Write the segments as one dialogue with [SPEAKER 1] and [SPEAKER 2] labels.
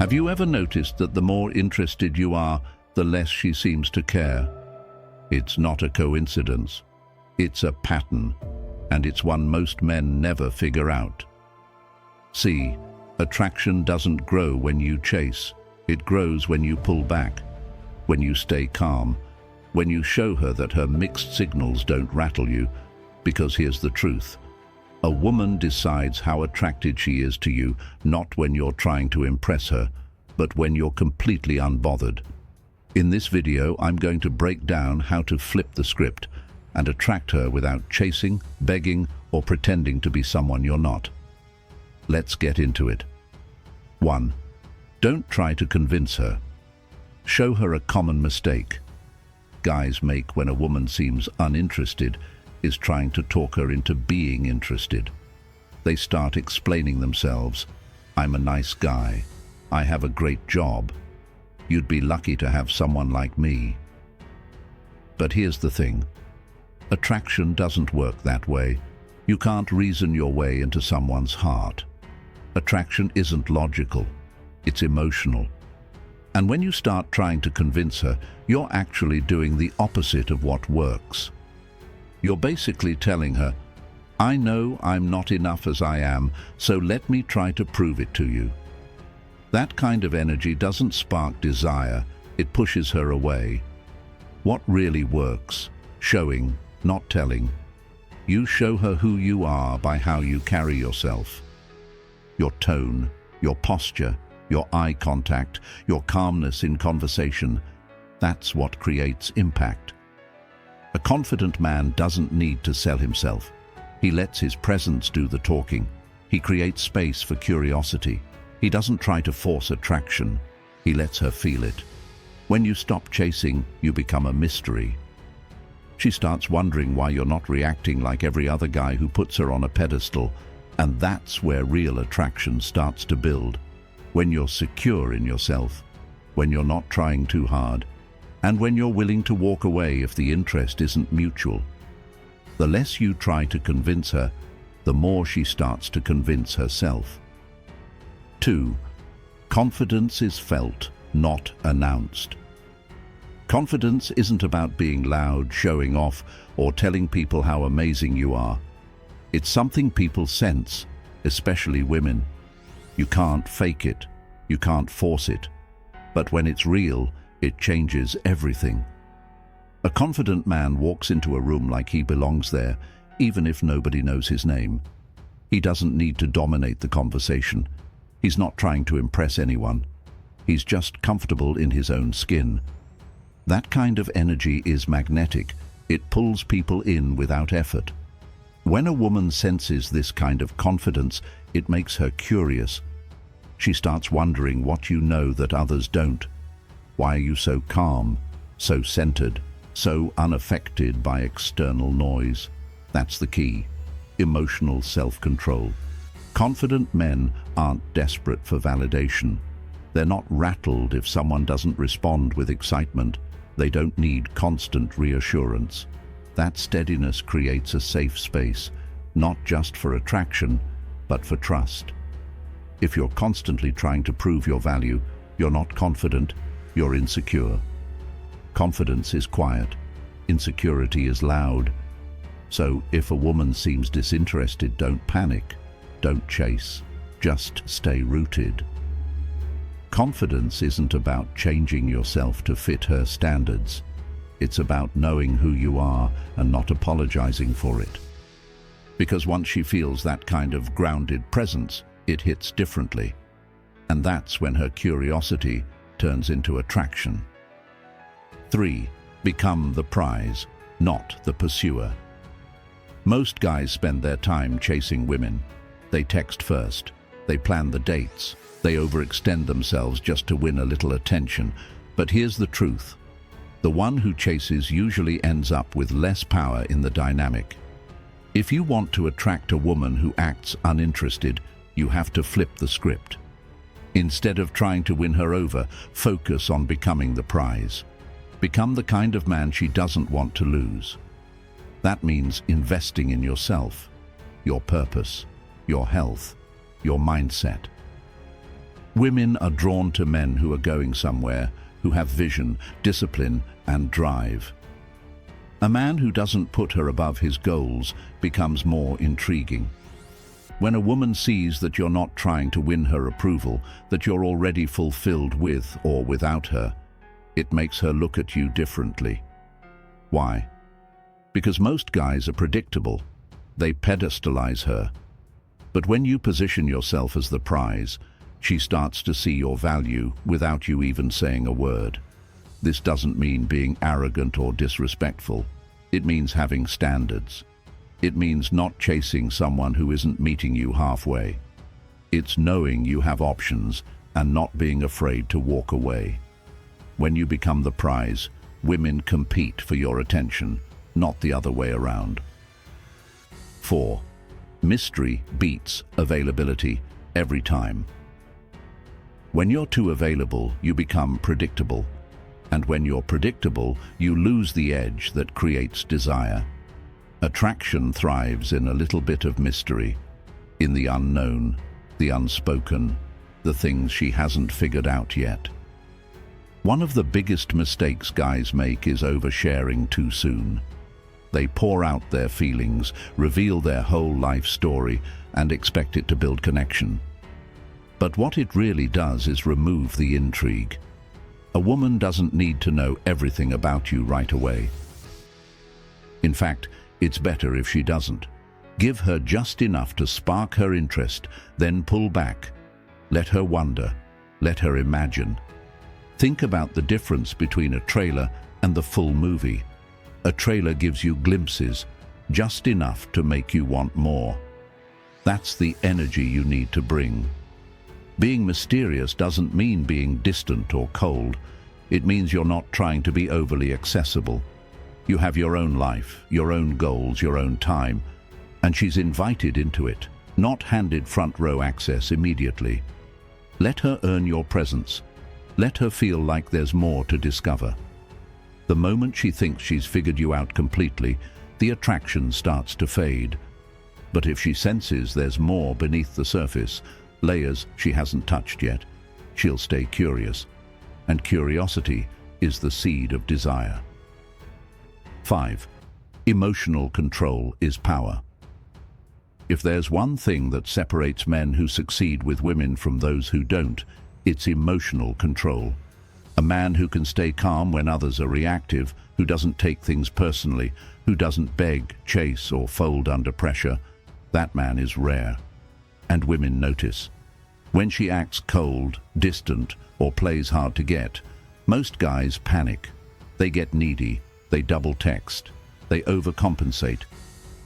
[SPEAKER 1] Have you ever noticed that the more interested you are, the less she seems to care? It's not a coincidence. It's a pattern, and it's one most men never figure out. See, attraction doesn't grow when you chase. It grows when you pull back, when you stay calm, when you show her that her mixed signals don't rattle you. Because here's the truth. A woman decides how attracted she is to you, not when you're trying to impress her, but when you're completely unbothered. In this video, I'm going to break down how to flip the script and attract her without chasing, begging, or pretending to be someone you're not. Let's get into it. 1. Don't try to convince her. Show her a common mistake guys make when a woman seems uninterested is trying to talk her into being interested. They start explaining themselves. I'm a nice guy. I have a great job. You'd be lucky to have someone like me. But here's the thing. Attraction doesn't work that way. You can't reason your way into someone's heart. Attraction isn't logical. It's emotional. And when you start trying to convince her, you're actually doing the opposite of what works. You're basically telling her, I know I'm not enough as I am, so let me try to prove it to you. That kind of energy doesn't spark desire, it pushes her away. What really works? Showing, not telling. You show her who you are by how you carry yourself. Your tone, your posture, your eye contact, your calmness in conversation. That's what creates impact. A confident man doesn't need to sell himself. He lets his presence do the talking. He creates space for curiosity. He doesn't try to force attraction. He lets her feel it. When you stop chasing, you become a mystery. She starts wondering why you're not reacting like every other guy who puts her on a pedestal, and that's where real attraction starts to build. When you're secure in yourself, when you're not trying too hard, and when you're willing to walk away if the interest isn't mutual. The less you try to convince her, the more she starts to convince herself. 2. Confidence is felt, not announced. Confidence isn't about being loud, showing off, or telling people how amazing you are. It's something people sense, especially women. You can't fake it, you can't force it, but when it's real, it changes everything. A confident man walks into a room like he belongs there, even if nobody knows his name. He doesn't need to dominate the conversation. He's not trying to impress anyone. He's just comfortable in his own skin. That kind of energy is magnetic. It pulls people in without effort. When a woman senses this kind of confidence, it makes her curious. She starts wondering what you know that others don't. Why are you so calm, so centered, so unaffected by external noise? That's the key. Emotional self-control. Confident men aren't desperate for validation. They're not rattled if someone doesn't respond with excitement. They don't need constant reassurance. That steadiness creates a safe space, not just for attraction, but for trust. If you're constantly trying to prove your value, you're not confident, you're insecure. Confidence is quiet, insecurity is loud. So if a woman seems disinterested, don't panic, don't chase, just stay rooted. Confidence isn't about changing yourself to fit her standards. It's about knowing who you are and not apologizing for it. Because once she feels that kind of grounded presence, it hits differently. And that's when her curiosity turns into attraction. 3. Become the prize, not the pursuer. Most guys spend their time chasing women. They text first. They plan the dates. They overextend themselves just to win a little attention. But here's the truth. The one who chases usually ends up with less power in the dynamic. If you want to attract a woman who acts uninterested, you have to flip the script. Instead of trying to win her over, focus on becoming the prize. Become the kind of man she doesn't want to lose. That means investing in yourself, your purpose, your health, your mindset. Women are drawn to men who are going somewhere, who have vision, discipline, and drive. A man who doesn't put her above his goals becomes more intriguing. When a woman sees that you're not trying to win her approval, that you're already fulfilled with or without her, it makes her look at you differently. Why? Because most guys are predictable. They pedestalize her. But when you position yourself as the prize, she starts to see your value without you even saying a word. This doesn't mean being arrogant or disrespectful. It means having standards. It means not chasing someone who isn't meeting you halfway. It's knowing you have options and not being afraid to walk away. When you become the prize, women compete for your attention, not the other way around. 4. Mystery beats availability every time. When you're too available, you become predictable. And when you're predictable, you lose the edge that creates desire. Attraction thrives in a little bit of mystery, in the unknown, the unspoken, the things she hasn't figured out yet. One of the biggest mistakes guys make is oversharing too soon. They pour out their feelings, reveal their whole life story, and expect it to build connection. But what it really does is remove the intrigue. A woman doesn't need to know everything about you right away. In fact, it's better if she doesn't. Give her just enough to spark her interest, then pull back. Let her wonder. Let her imagine. Think about the difference between a trailer and the full movie. A trailer gives you glimpses, just enough to make you want more. That's the energy you need to bring. Being mysterious doesn't mean being distant or cold. It means you're not trying to be overly accessible. You have your own life, your own goals, your own time, and she's invited into it, not handed front row access immediately. Let her earn your presence. Let her feel like there's more to discover. The moment she thinks she's figured you out completely, the attraction starts to fade. But if she senses there's more beneath the surface, layers she hasn't touched yet, she'll stay curious. And curiosity is the seed of desire. 5. Emotional control is power. If there's one thing that separates men who succeed with women from those who don't, it's emotional control. A man who can stay calm when others are reactive, who doesn't take things personally, who doesn't beg, chase, or fold under pressure, that man is rare. And women notice. When she acts cold, distant, or plays hard to get, most guys panic. They get needy, they double text, they overcompensate.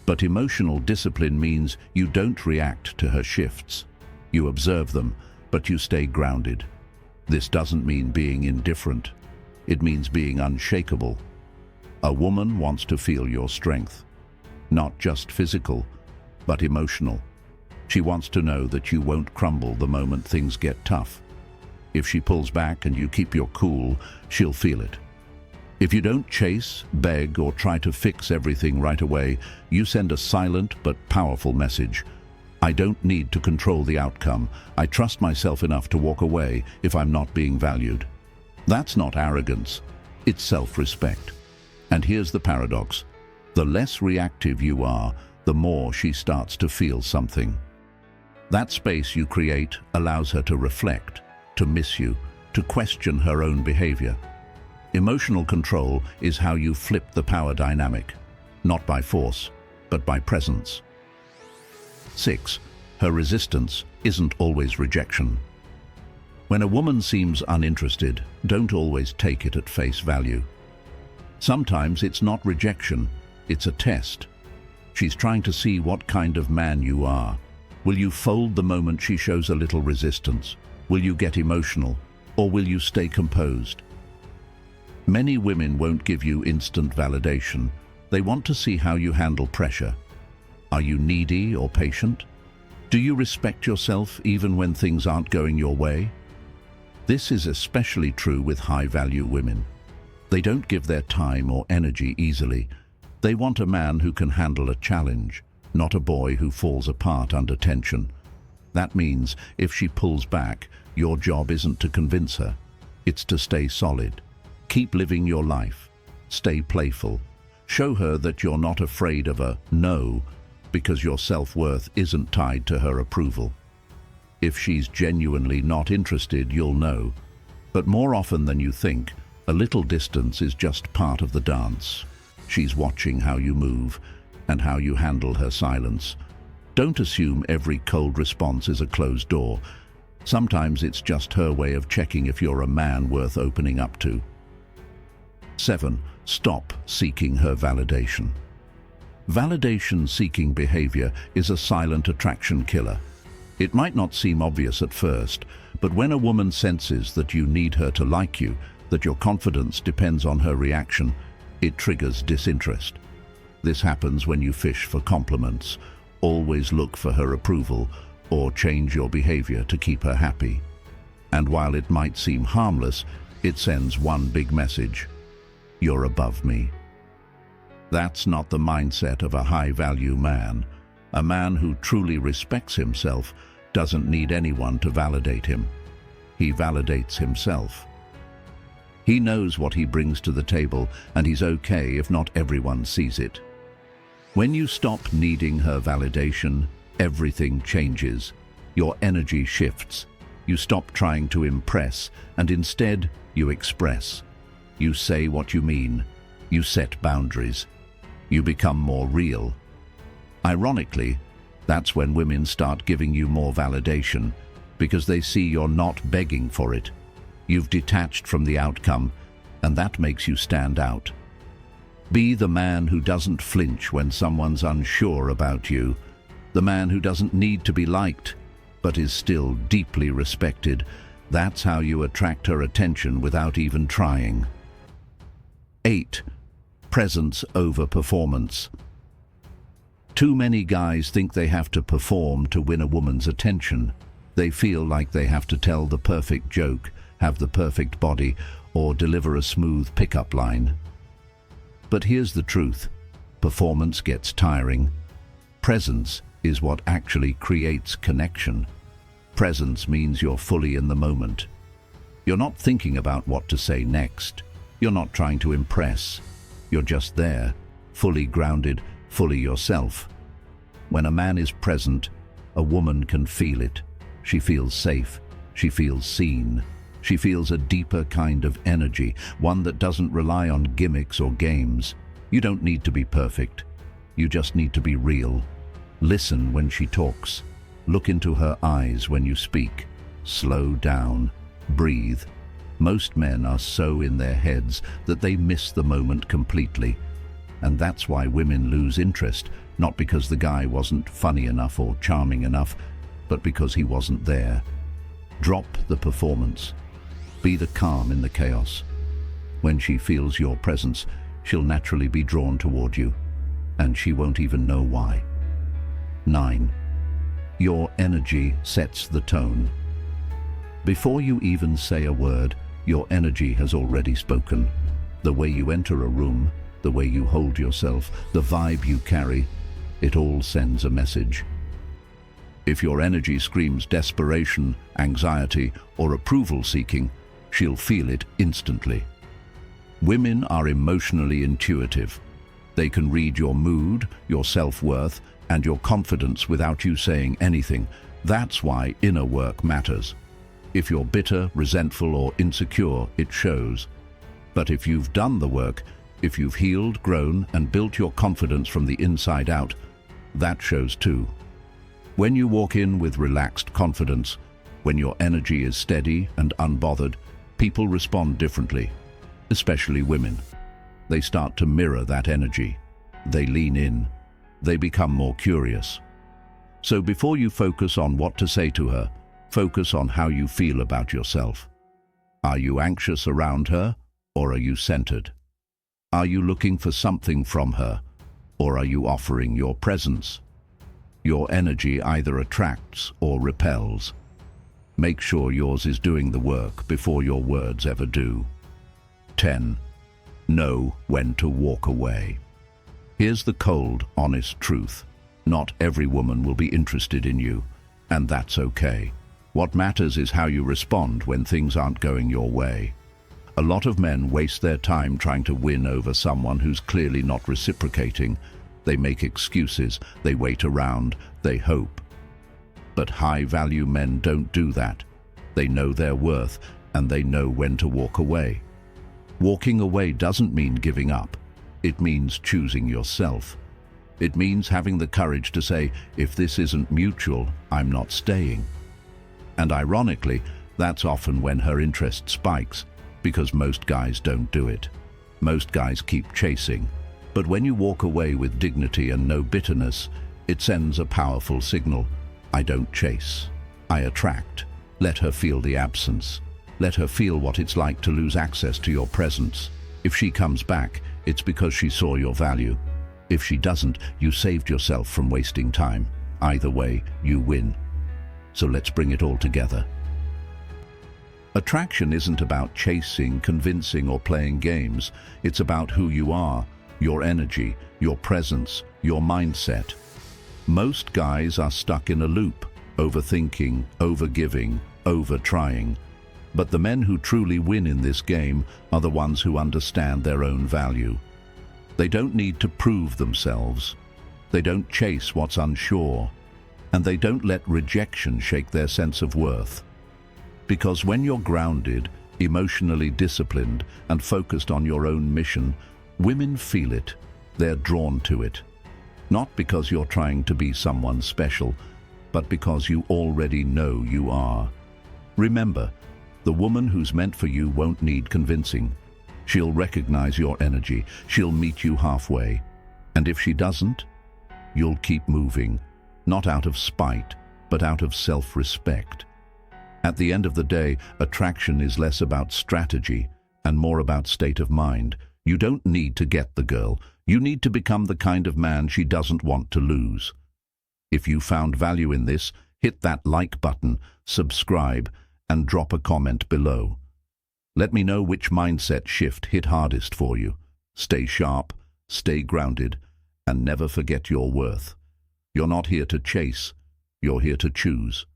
[SPEAKER 1] But emotional discipline means you don't react to her shifts. You observe them, but you stay grounded. This doesn't mean being indifferent. It means being unshakable. A woman wants to feel your strength. Not just physical, but emotional. She wants to know that you won't crumble the moment things get tough. If she pulls back and you keep your cool, she'll feel it. If you don't chase, beg, or try to fix everything right away, you send a silent but powerful message. I don't need to control the outcome. I trust myself enough to walk away if I'm not being valued. That's not arrogance. It's self-respect. And here's the paradox. The less reactive you are, the more she starts to feel something. That space you create allows her to reflect, to miss you, to question her own behavior. Emotional control is how you flip the power dynamic, not by force, but by presence. 6. Her resistance isn't always rejection. When a woman seems uninterested, don't always take it at face value. Sometimes it's not rejection, it's a test. She's trying to see what kind of man you are. Will you fold the moment she shows a little resistance? Will you get emotional, or will you stay composed? Many women won't give you instant validation. They want to see how you handle pressure. Are you needy or patient? Do you respect yourself even when things aren't going your way? This is especially true with high-value women. They don't give their time or energy easily. They want a man who can handle a challenge, not a boy who falls apart under tension. That means if she pulls back, Your job isn't to convince her. It's to stay solid. Keep living your life. Stay playful. Show her that you're not afraid of a no, because your self-worth isn't tied to her approval. If she's genuinely not interested, you'll know. But more often than you think, a little distance is just part of the dance. She's watching how you move and how you handle her silence. Don't assume every cold response is a closed door. Sometimes it's just her way of checking if you're a man worth opening up to. 7. Stop seeking her validation. Validation-seeking behavior is a silent attraction killer. It might not seem obvious at first, but when a woman senses that you need her to like you, that your confidence depends on her reaction, it triggers disinterest. This happens when you fish for compliments, always look for her approval, or change your behavior to keep her happy. And while it might seem harmless, it sends one big message: you're above me. That's not the mindset of a high-value man. A man who truly respects himself doesn't need anyone to validate him. He validates himself. He knows what he brings to the table, and he's okay if not everyone sees it. When you stop needing her validation, everything changes. Your energy shifts. You stop trying to impress, and instead you express. You say what you mean. You set boundaries. You become more real. Ironically, that's when women start giving you more validation, because they see you're not begging for it. You've detached from the outcome, and that makes you stand out. Be the man who doesn't flinch when someone's unsure about you, the man who doesn't need to be liked, but is still deeply respected. That's how you attract her attention without even trying. 8. Presence over performance. Too many guys think they have to perform to win a woman's attention. They feel like they have to tell the perfect joke, have the perfect body, or deliver a smooth pickup line. But here's the truth. Performance gets tiring. Presence is what actually creates connection. Presence means you're fully in the moment. You're not thinking about what to say next. You're not trying to impress. You're just there, fully grounded, fully yourself. When a man is present, a woman can feel it. She feels safe. She feels seen. She feels a deeper kind of energy, one that doesn't rely on gimmicks or games. You don't need to be perfect. You just need to be real. Listen when she talks. Look into her eyes when you speak. Slow down. Breathe. Most men are so in their heads that they miss the moment completely. And that's why women lose interest, not because the guy wasn't funny enough or charming enough, but because he wasn't there. Drop the performance. Be the calm in the chaos. When she feels your presence, she'll naturally be drawn toward you, and she won't even know why. 9. Your energy sets the tone. Before you even say a word, your energy has already spoken. The way you enter a room, the way you hold yourself, the vibe you carry, it all sends a message. If your energy screams desperation, anxiety, or approval seeking, she'll feel it instantly. Women are emotionally intuitive. They can read your mood, your self-worth, and your confidence without you saying anything. That's why inner work matters. If you're bitter, resentful, or insecure, it shows. But if you've done the work, if you've healed, grown, and built your confidence from the inside out, that shows too. When you walk in with relaxed confidence, when your energy is steady and unbothered, people respond differently, especially women. They start to mirror that energy. They lean in. They become more curious. So before you focus on what to say to her, focus on how you feel about yourself. Are you anxious around her, or are you centered? Are you looking for something from her, or are you offering your presence? Your energy either attracts or repels. Make sure yours is doing the work before your words ever do. 10. Know when to walk away. Here's the cold, honest truth. Not every woman will be interested in you, and that's okay. What matters is how you respond when things aren't going your way. A lot of men waste their time trying to win over someone who's clearly not reciprocating. They make excuses, they wait around, they hope. But high-value men don't do that. They know their worth, and they know when to walk away. Walking away doesn't mean giving up. It means choosing yourself. It means having the courage to say, if this isn't mutual, I'm not staying. And ironically, that's often when her interest spikes, because most guys don't do it. Most guys keep chasing. But when you walk away with dignity and no bitterness, it sends a powerful signal. I don't chase. I attract. Let her feel the absence. Let her feel what it's like to lose access to your presence. If she comes back, it's because she saw your value. If she doesn't, you saved yourself from wasting time. Either way, you win. So let's bring it all together. Attraction isn't about chasing, convincing, or playing games. It's about who you are, your energy, your presence, your mindset. Most guys are stuck in a loop, overthinking, overgiving, over-trying. But the men who truly win in this game are the ones who understand their own value. They don't need to prove themselves. They don't chase what's unsure. And they don't let rejection shake their sense of worth. Because when you're grounded, emotionally disciplined, and focused on your own mission, women feel it. They're drawn to it. Not because you're trying to be someone special, but because you already know you are. Remember, the woman who's meant for you won't need convincing. She'll recognize your energy. She'll meet you halfway. And if she doesn't, you'll keep moving, not out of spite, but out of self-respect. At the end of the day, attraction is less about strategy and more about state of mind. You don't need to get the girl. You need to become the kind of man she doesn't want to lose. If you found value in this, hit that like button, subscribe, and drop a comment below. Let me know which mindset shift hit hardest for you. Stay sharp, stay grounded, and never forget your worth. You're not here to chase, you're here to choose.